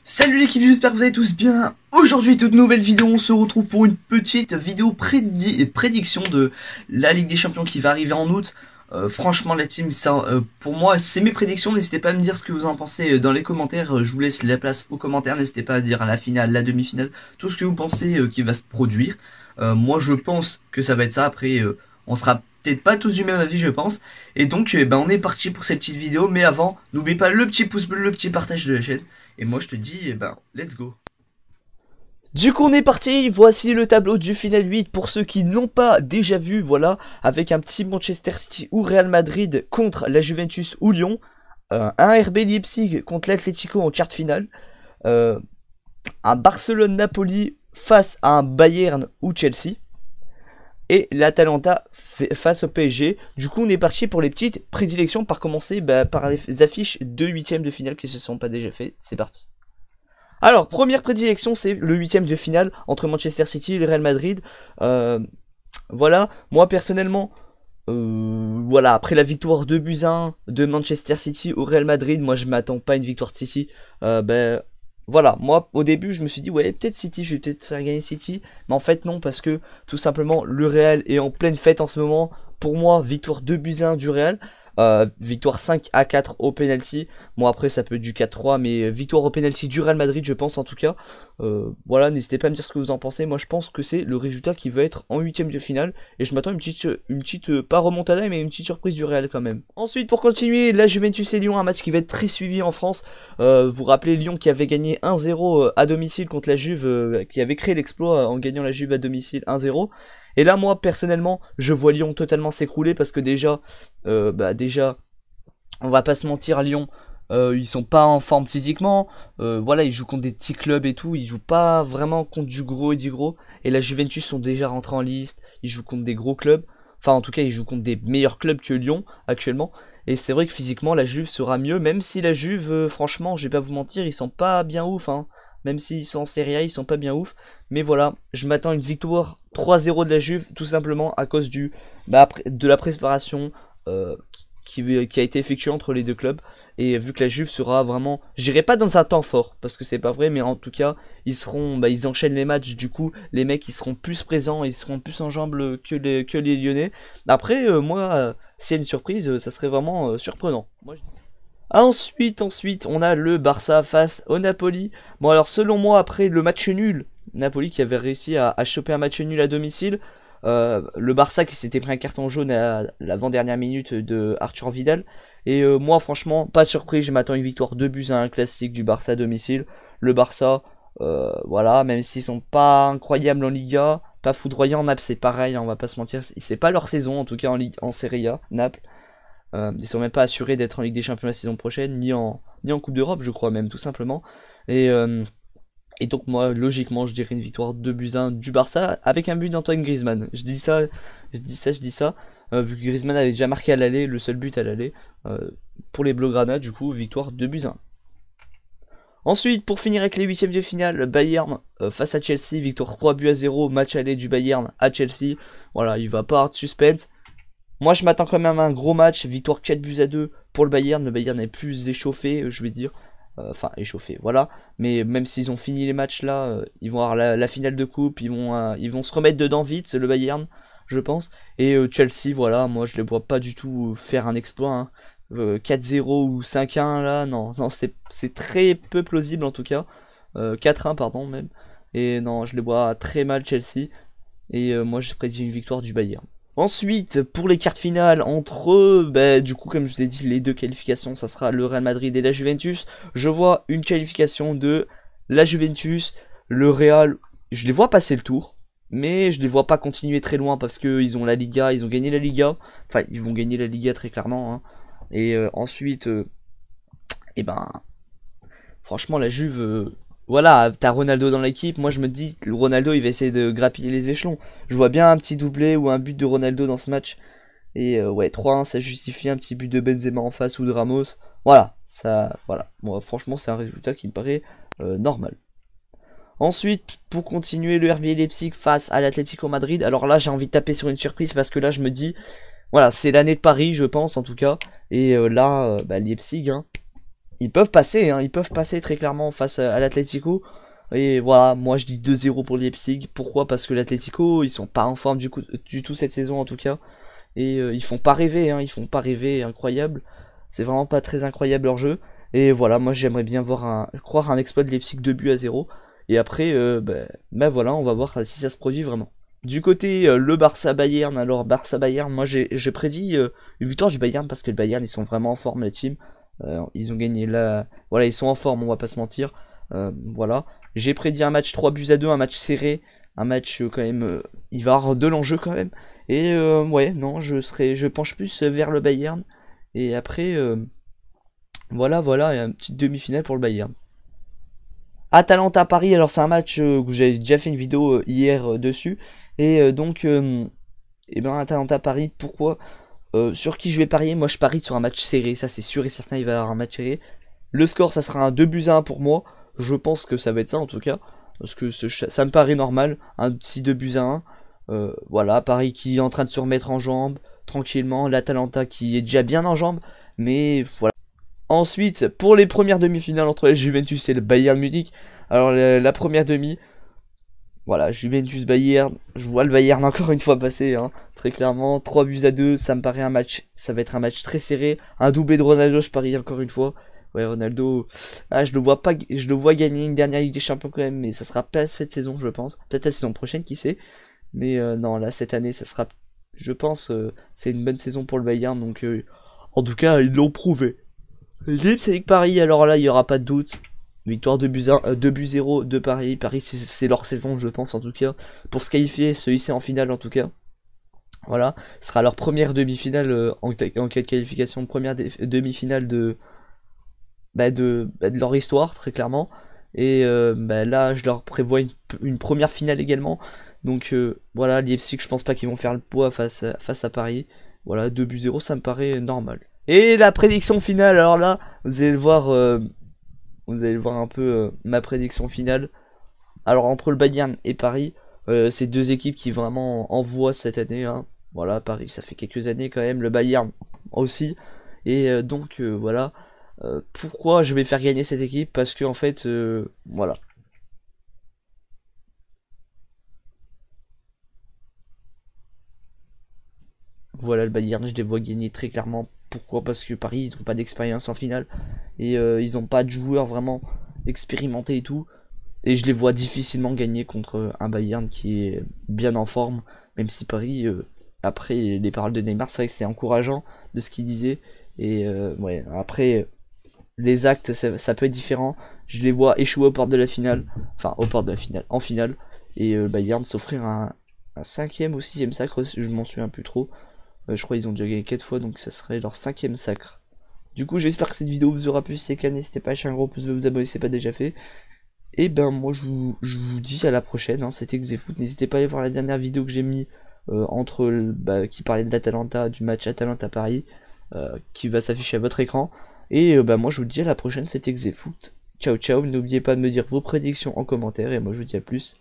Salut l'équipe, j'espère que vous allez tous bien. Aujourd'hui, toute nouvelle vidéo, on se retrouve pour une petite vidéo prédiction de la Ligue des Champions qui va arriver en août. Franchement la team, ça, pour moi c'est mes prédictions, n'hésitez pas à me dire ce que vous en pensez dans les commentaires, je vous laisse la place aux commentaires, n'hésitez pas à dire la finale, la demi-finale, tout ce que vous pensez qui va se produire. Moi je pense que ça va être ça, après on sera peut-être pas tous du même avis je pense. Et donc on est parti pour cette petite vidéo, mais avant, n'oubliez pas le petit pouce bleu, le petit partage de la chaîne. Et moi je te dis, let's go. Du coup on est parti, voici le tableau du Final 8 pour ceux qui n'ont pas déjà vu, voilà, avec un petit Manchester City ou Real Madrid contre la Juventus ou Lyon, un RB Leipzig contre l'Atlético en quart de finale, un Barcelone-Napoli face à un Bayern ou Chelsea, et l'Atalanta face au PSG. Du coup on est parti pour les petites prédilections, par commencer par les affiches de huitièmes de finale qui se sont pas déjà fait, c'est parti. Alors, première prédilection, c'est le huitième de finale entre Manchester City et le Real Madrid. Voilà, moi personnellement, voilà, après la victoire 2-1 de Manchester City au Real Madrid, moi je m'attends pas à une victoire de City. Voilà, moi au début je me suis dit ouais peut-être City, je vais peut-être faire gagner City, mais en fait non, parce que tout simplement le Real est en pleine fête en ce moment. Pour moi, victoire 2-1 du Real. Victoire 5-4 au penalty. Bon après ça peut être du 4-3, mais victoire au penalty du Real Madrid je pense en tout cas. Voilà, n'hésitez pas à me dire ce que vous en pensez. Moi je pense que c'est le résultat qui va être en huitième de finale. Et je m'attends à une petite pas remontada, mais une petite surprise du Real quand même. Ensuite pour continuer, la Juventus et Lyon, un match qui va être très suivi en France. Vous vous rappelez Lyon qui avait gagné 1-0 à domicile contre la Juve, qui avait créé l'exploit en gagnant la Juve à domicile 1-0. Et là moi personnellement je vois Lyon totalement s'écrouler, parce que déjà on va pas se mentir, Lyon ils sont pas en forme physiquement, voilà, ils jouent contre des petits clubs et tout, ils jouent pas vraiment contre du gros et du gros. Et la Juventus sont déjà rentrés en liste, ils jouent contre des gros clubs, enfin en tout cas ils jouent contre des meilleurs clubs que Lyon actuellement. Et c'est vrai que physiquement la Juve sera mieux, même si la Juve franchement je vais pas vous mentir, ils sont pas bien ouf hein. Même s'ils sont en Serie A, ils sont pas bien ouf. Mais voilà, je m'attends à une victoire 3-0 de la Juve, tout simplement à cause de la préparation qui a été effectuée entre les deux clubs. Et vu que la Juve sera vraiment, j'irai pas dans un temps fort, parce que c'est pas vrai, mais en tout cas, ils enchaînent les matchs, du coup, les mecs, ils seront plus présents, ils seront plus en jambes que les Lyonnais. Après, moi, s'il y a une surprise, ça serait vraiment surprenant. Ensuite, on a le Barça face au Napoli. Bon, alors, selon moi, après le match nul, Napoli qui avait réussi à choper un match nul à domicile, le Barça qui s'était pris un carton jaune à l'avant-dernière minute de Arthur Vidal. Et moi, franchement, pas de surprise, je m'attends à une victoire 2-1 classique du Barça à domicile. Le Barça, voilà, même s'ils sont pas incroyables en Liga, pas foudroyants, en Naples c'est pareil, hein, on va pas se mentir, c'est pas leur saison, en tout cas en Serie A, Naples. Ils sont même pas assurés d'être en Ligue des Champions la saison prochaine, ni en Coupe d'Europe, je crois même, tout simplement. Et donc moi, logiquement, je dirais une victoire 2-1 du Barça avec un but d'Antoine Griezmann. Je dis ça. Vu que Griezmann avait déjà marqué à l'aller, le seul but à l'aller, pour les Blaugrana, du coup, victoire 2-1. Ensuite, pour finir avec les huitièmes de finale, Bayern face à Chelsea, victoire 3-0, match aller du Bayern à Chelsea. Voilà, il va pas avoir de suspense. Moi je m'attends quand même à un gros match, victoire 4-2 pour le Bayern est plus échauffé, je vais dire, enfin échauffé, voilà, mais même s'ils ont fini les matchs là, ils vont avoir la finale de coupe, ils vont se remettre dedans vite, le Bayern, je pense. Et Chelsea, voilà, moi je les vois pas du tout faire un exploit, hein. 4-0 ou 5-1 là, non, c'est très peu plausible en tout cas, 4-1 pardon même, et non, je les vois très mal Chelsea, et moi je prédis une victoire du Bayern. Ensuite, pour les quarts finales, entre eux, du coup, comme je vous ai dit, les deux qualifications, ça sera le Real Madrid et la Juventus. Je vois une qualification de la Juventus, le Real, je les vois passer le tour, mais je les vois pas continuer très loin parce que ils ont la Liga, ils ont gagné la Liga, enfin, ils vont gagner la Liga très clairement, hein. Et ensuite, franchement, la Juve, voilà, t'as Ronaldo dans l'équipe. Moi je me dis que Ronaldo il va essayer de grappiller les échelons. Je vois bien un petit doublé ou un but de Ronaldo dans ce match. Et ouais, 3-1 ça justifie un petit but de Benzema en face ou de Ramos. Voilà, ça, voilà. Moi franchement c'est un résultat qui me paraît normal. Ensuite, pour continuer, le RB Leipzig face à l'Atlético Madrid. Alors là j'ai envie de taper sur une surprise parce que là je me dis, voilà, c'est l'année de Paris je pense en tout cas. Et Leipzig, hein. ils peuvent passer, hein, ils peuvent passer très clairement face à l'Atlético. Et voilà, moi je dis 2-0 pour Leipzig. Pourquoi? Parce que l'Atlético, ils sont pas en forme du tout cette saison en tout cas. Et ils font pas rêver, hein, ils font pas rêver, incroyable. C'est vraiment pas très incroyable leur jeu. Et voilà, moi j'aimerais bien croire un exploit de Leipzig 2-0. Et après, ben voilà, on va voir si ça se produit vraiment. Du côté le Barça-Bayern, alors Barça-Bayern, moi j'ai prédit une victoire du Bayern parce que le Bayern ils sont vraiment en forme la team. Ils ont gagné là, voilà, ils sont en forme, on va pas se mentir. Voilà, j'ai prédit un match 3-2, un match serré, un match quand même, il va y avoir de l'enjeu quand même. Et ouais, non, je penche plus vers le Bayern. Et après, voilà, une petite demi-finale pour le Bayern. Atalanta Paris, alors c'est un match où j'avais déjà fait une vidéo hier dessus. Et donc, et ben Atalanta Paris, pourquoi sur qui je vais parier? Moi je parie sur un match serré, ça c'est sûr et certain, il va y avoir un match serré. Le score ça sera un 2-1 pour moi, je pense que ça va être ça en tout cas, parce que ça me paraît normal, un petit 2-1. Voilà, Paris qui est en train de se remettre en jambes, tranquillement, l'Atalanta qui est déjà bien en jambes, mais voilà. Ensuite, pour les premières demi-finales entre la Juventus et le Bayern Munich, alors la première demi, voilà, Juventus-Bayern, je vois le Bayern encore une fois passer, hein, très clairement, 3-2, ça me paraît un match, ça va être un match très serré, un doublé de Ronaldo, je parie encore une fois. Ouais, Ronaldo, je le vois pas, je le vois gagner une dernière Ligue des Champions quand même, mais ça sera pas cette saison, je pense, peut-être la saison prochaine, qui sait, mais non, là, cette année, ça sera, je pense, c'est une bonne saison pour le Bayern, donc en tout cas, ils l'ont prouvé. Leipzig Paris, alors là, il y aura pas de doute. Victoire 2-0 de Paris. Paris, c'est leur saison, je pense, en tout cas. Pour se qualifier, se hisser en finale, en tout cas. Voilà. Ce sera leur première demi-finale en cas de qualification. Première demi-finale de leur histoire, très clairement. Et là, je leur prévois une première finale également. Donc voilà, Leipzig, je pense pas qu'ils vont faire le poids face à Paris. Voilà, 2-0, ça me paraît normal. Et la prédiction finale, alors là, vous allez le voir un peu ma prédiction finale. Alors entre le Bayern et Paris, c'est deux équipes qui vraiment envoient cette année, hein. Voilà, Paris, ça fait quelques années quand même, le Bayern aussi. Et donc voilà, pourquoi je vais faire gagner cette équipe? Parce que en fait, voilà. Voilà, le Bayern, je les vois gagner très clairement. Pourquoi? Parce que Paris, ils n'ont pas d'expérience en finale. Et ils n'ont pas de joueurs vraiment expérimentés et tout. Et je les vois difficilement gagner contre un Bayern qui est bien en forme. Même si Paris, après les paroles de Neymar, c'est vrai que c'est encourageant de ce qu'il disait. Et ouais, après, les actes, ça peut être différent. Je les vois échouer aux portes de la finale. Enfin, aux portes de la finale, en finale. Et Bayern s'offrir un cinquième ou sixième sacre, je m'en souviens plus trop. Je crois qu'ils ont déjà gagné 4 fois, donc ça serait leur cinquième sacre. Du coup, j'espère que cette vidéo vous aura plu. Si c'est le cas, n'hésitez pas à lâcher un gros pouce bleu, vous abonner si c'est pas déjà fait. Et ben moi je vous dis à la prochaine, hein, c'était Xefoot. N'hésitez pas à aller voir la dernière vidéo que j'ai mis qui parlait de l'Atalanta, du match Atalanta-Paris, qui va s'afficher à votre écran. Et moi je vous dis à la prochaine, c'était Xefoot. Ciao ciao, n'oubliez pas de me dire vos prédictions en commentaire, et moi je vous dis à plus.